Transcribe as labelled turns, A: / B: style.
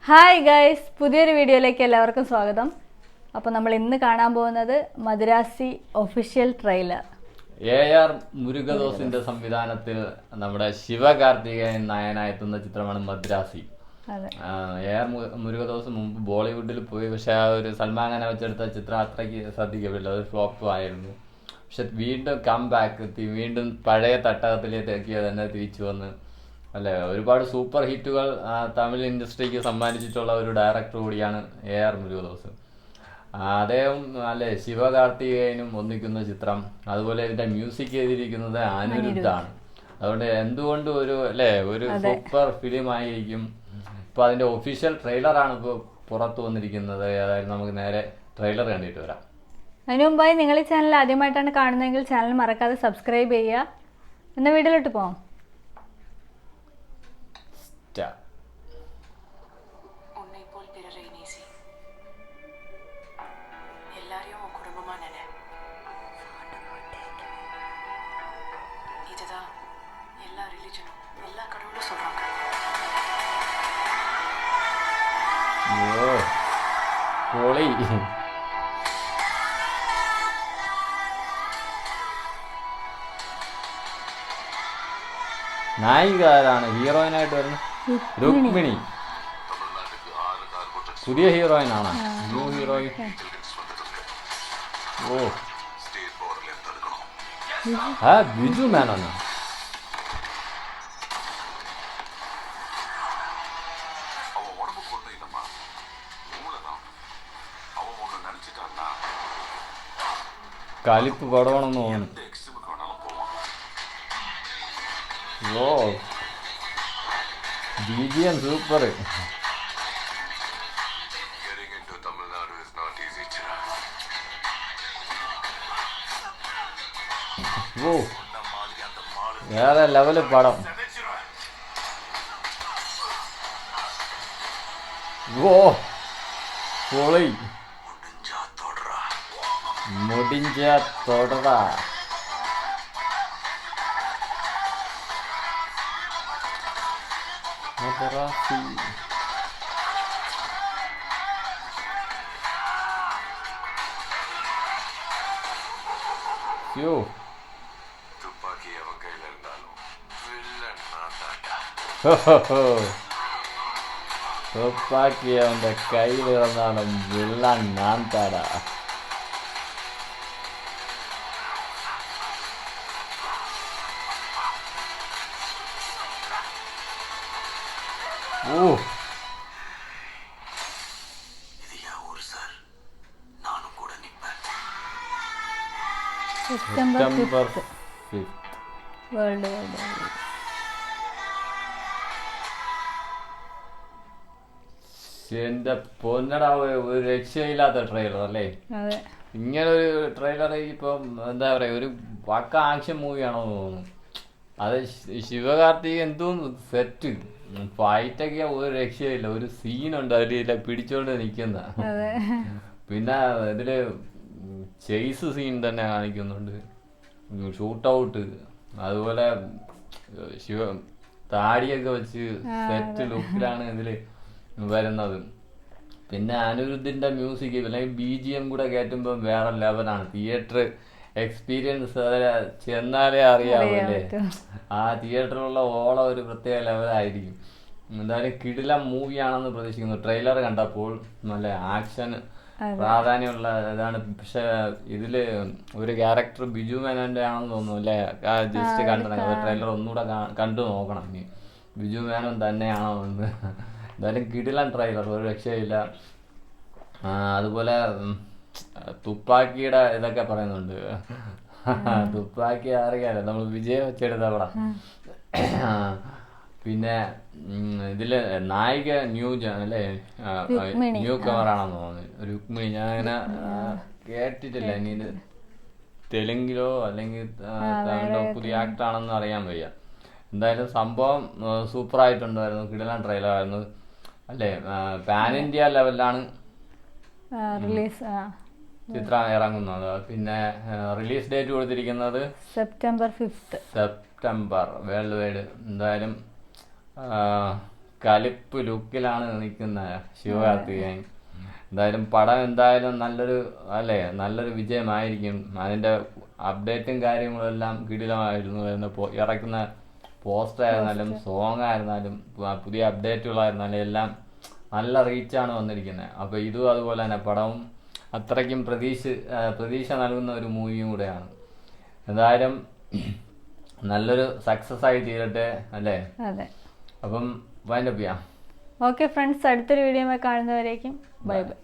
A: Hi guys, പുതിയൊരു വീഡിയോയിലേക്ക് എല്ലാവർക്കും സ്വാഗതം. അപ്പോൾ നമ്മൾ ഇന്ന് കാണാൻ പോകുന്നത് മദ്രാസി ഒഫീഷ്യൽ ട്രെയിലർ.
B: AR മുരുകദോസിന്റെ സംവിധാനത്തിൽ നമ്മുടെ ശിവകാർത്തികേയൻ നായനായെത്തുന്ന ചിത്രമാണ് മദ്രാസി. AR മുരുകദോസ് മുമ്പ് ബോളിവുഡിൽ പോയി, പക്ഷെ ആ ഒരു സൽമാൻ ഖാനെ വെച്ചെടുത്ത ചിത്രം അത്രയ്ക്ക് ശ്രദ്ധിക്കപ്പെടില്ല, ഒരു ഫ്ലോപ്പ് ആയിരുന്നു. പക്ഷെ വീണ്ടും കം ബാക്ക് എത്തി, വീണ്ടും പഴയ തട്ടകത്തിലേക്ക് തന്നെ തിരിച്ചു വന്ന് അല്ലെ, ഒരുപാട് സൂപ്പർ ഹിറ്റുകൾ തമിഴ് ഇൻഡസ്ട്രിക്ക് സമ്മാനിച്ചിട്ടുള്ള ഒരു ഡയറക്ടർ കൂടിയാണ് AR മുരുകദോസ്. അദ്ദേഹം അല്ലെ ശിവകാർത്തികേയനും ഒന്നിക്കുന്ന ചിത്രം, അതുപോലെ ഇതിന്റെ മ്യൂസിക് ചെയ്തിരിക്കുന്നത് അനിരുദ്ധാണ്. അതുകൊണ്ട് എന്തുകൊണ്ടും ഒരു സൂപ്പർ ഫിലിം ആയിരിക്കും. ഇപ്പൊ അതിന്റെ ഒഫീഷ്യൽ ട്രെയിലറാണ് ഇപ്പോൾ പുറത്തു വന്നിരിക്കുന്നത്. അതായത് നമുക്ക് നേരെ ട്രെയിലർ കണ്ടിട്ട് വരാം.
A: അതിനു മുമ്പായി നിങ്ങൾ ഈ ചാനൽ ആദ്യമായിട്ടാണ് കാണുന്നതെങ്കിൽ ചാനൽ മറക്കാതെ സബ്സ്ക്രൈബ് ചെയ്യുക. എന്ന വീഡിയോയിലോട്ട് പോകാം.
B: പൊളി. നായിക ആരാണ്? ഹീറോയിനായിട്ട് വരുന്നത് രുക്മിണി. പുതിയ ഹീറോയിനാണ്, ന്യൂ ഹീറോയിൻ. ബിജു മേനോനാ? കലിപ്പ് പടവണമെന്ന് തോന്നുന്നു. ഓ, BGM സൂപ്പർ. ഓ, വേറെ ലെവല് പടം. ഓ, പൊളി. മുടിഞ്ച തൊടറ. മദ്രാസി. യോ, തുപ്പാക്കി അവന്റെ കയ്യിൽ വന്നാലും വിള്ളൻ ഞാൻ താടാ.
A: സെപ്റ്റംബർ 5th വേൾഡ്
B: എന്റെ പൊന്നട, ഒരു രക്ഷയില്ലാത്ത ട്രെയിലർ അല്ലേ? ഇങ്ങനെ ഒരു ട്രെയിലർ ഇപ്പം എന്താ പറയാ, ഒരു പക്ക ആക്ഷൻ മൂവിയാണോ തോന്നുന്നു. അത് ശിവകാർത്തിക് എന്തും സെറ്റ് ഫൈറ്റൊക്കെ ഒരു രക്ഷയില്ല. ഒരു സീനുണ്ട് അതിൽ പിടിച്ചോണ്ട് നിൽക്കുന്ന. പിന്നെ ഇതില് ചേസ് സീൻ തന്നെ കാണിക്കുന്നുണ്ട്, ഷൂട്ട് ഔട്ട്. അതുപോലെ താടിയൊക്കെ വെച്ച് സെറ്റ് ലുക്കിലാണ് ഇതില് വരുന്നത്. പിന്നെ അനിരുദ്ധിന്റെ മ്യൂസിക് അല്ലെങ്കിൽ BGM കൂടെ കയറ്റുമ്പോൾ വേറെ ലെവലാണ്. തിയേറ്റർ എക്സ്പീരിയൻസ് ചെന്നാലേ അറിയാവല്ലേ, ആ തിയേറ്ററിലുള്ള ഓളം ഒരു പ്രത്യേക ലെവലായിരിക്കും. എന്തായാലും കിടിലം മൂവിയാണെന്ന് പ്രതീക്ഷിക്കുന്നു. ട്രെയിലർ കണ്ടപ്പോൾ നല്ല ആക്ഷൻ പ്രാധാന്യമുള്ള ഇതാണ്. പക്ഷെ ഇതില് ഒരു ക്യാരക്ടർ ബിജു മേനോന്റെ ആണെന്ന് തോന്നുന്നു അല്ലേ? ജസ്റ്റ് കണ്ടിട്ടുണ്ട്, ട്രെയിലർ ഒന്നുകൂടെ കണ്ടു നോക്കണം ഇനി ബിജു മേനോൻ തന്നെയാണോ എന്ന്. എന്തായാലും കിടിലൻ ട്രെയിലർ, ഒരു രക്ഷയില്ല. അതുപോലെ തുപ്പാക്കിയുടെ ഇതൊക്കെ പറയുന്നുണ്ട്. തുപ്പാക്കി അറിയാലോ, നമ്മൾ വിജയം വെച്ചെടുത്ത അവിടെ. പിന്നെ ഇതില് നായിക ന്യൂ കമറാണെന്ന് തോന്നുന്നു, രുക്മിണി. ഞാൻ അങ്ങനെ കേട്ടിട്ടില്ല, ഇനി ഇത് തെലുങ്കിലോ അല്ലെങ്കിൽ തമിഴിലോ പുതിയ ആക്ടർ ആണെന്ന് അറിയാൻ വയ്യ. എന്തായാലും സംഭവം സൂപ്പറായിട്ടുണ്ടായിരുന്നു, കിടിലൻ ട്രെയിലറായിരുന്നു അല്ലേ? പാൻ ഇന്ത്യ ലെവലിലാണ് ചിത്രം ഇറങ്ങുന്നത്. പിന്നെ റിലീസ് ഡേറ്റ് കൊടുത്തിരിക്കുന്നത്
A: September 5th.
B: September world wide. എന്തായാലും കലിപ്പ് ലുക്കിലാണ് നിൽക്കുന്നത് ശിവകാർത്തികേയൻ. എന്തായാലും പടം എന്തായാലും നല്ലൊരു വിജയമായിരിക്കും. അതിന്റെ അപ്ഡേറ്റും കാര്യങ്ങളും എല്ലാം കിടിലമായിരുന്നു. ഇറക്കുന്ന പോസ്റ്റർ ആയിരുന്നാലും സോങ് ആയിരുന്നാലും പുതിയ അപ്ഡേറ്റുകളായിരുന്നാലും എല്ലാം നല്ല റീച്ചാണ് വന്നിരിക്കുന്നത്. അപ്പോൾ ഇതും അതുപോലെ തന്നെ പടവും അത്രയ്ക്കും പ്രതീക്ഷ നൽകുന്ന ഒരു മൂവിയും കൂടെയാണ്. എന്തായാലും നല്ലൊരു സക്സസ് ആയി തീരട്ടെ അല്ലേ. അപ്പം വൈൻഡപ്പ് ചെയ്യാം.
A: ഓക്കെ ഫ്രണ്ട്സ്, അടുത്തൊരു വീഡിയോ കാണുന്നവരേക്കും ബൈ ബൈ.